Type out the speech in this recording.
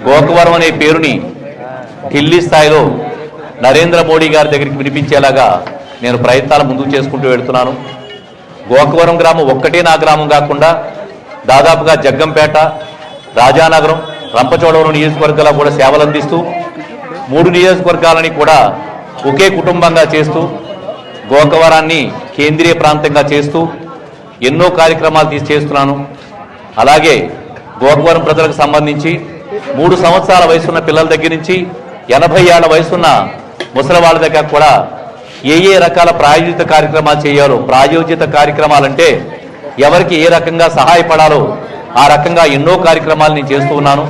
గోకవరం అనే పేరుని ఢిల్లీ స్థాయిలో నరేంద్ర మోడీ గారి దగ్గరికి వినిపించేలాగా నేను ప్రయత్నాలు ముందుకు చేసుకుంటూ వెళ్తున్నాను. గోకవరం గ్రామం ఒక్కటే నా గ్రామం కాకుండా దాదాపుగా జగ్గంపేట, రాజానగరం, రంపచోడవరం నియోజకవర్గాల్లో కూడా సేవలు అందిస్తూ 3 నియోజకవర్గాలని కూడా ఒకే కుటుంబంగా చేస్తూ గోకవరాన్ని కేంద్రీయ ప్రాంతంగా చేస్తూ ఎన్నో కార్యక్రమాలు చేస్తున్నాను. అలాగే గోకవరం ప్రజలకు సంబంధించి 3 సంవత్సరాల వయసున్న పిల్లల దగ్గర నుంచి 80 ఏళ్ల వయసున్న ముసలి వాళ్ళ దగ్గర కూడా ఏ రకాల ప్రాయోజిత కార్యక్రమాలు చేయాలో, ప్రాయోజిత కార్యక్రమాలంటే ఎవరికి ఏ రకంగా సహాయపడాలో ఆ రకంగా ఎన్నో కార్యక్రమాలు నేను చేస్తూ ఉన్నాను.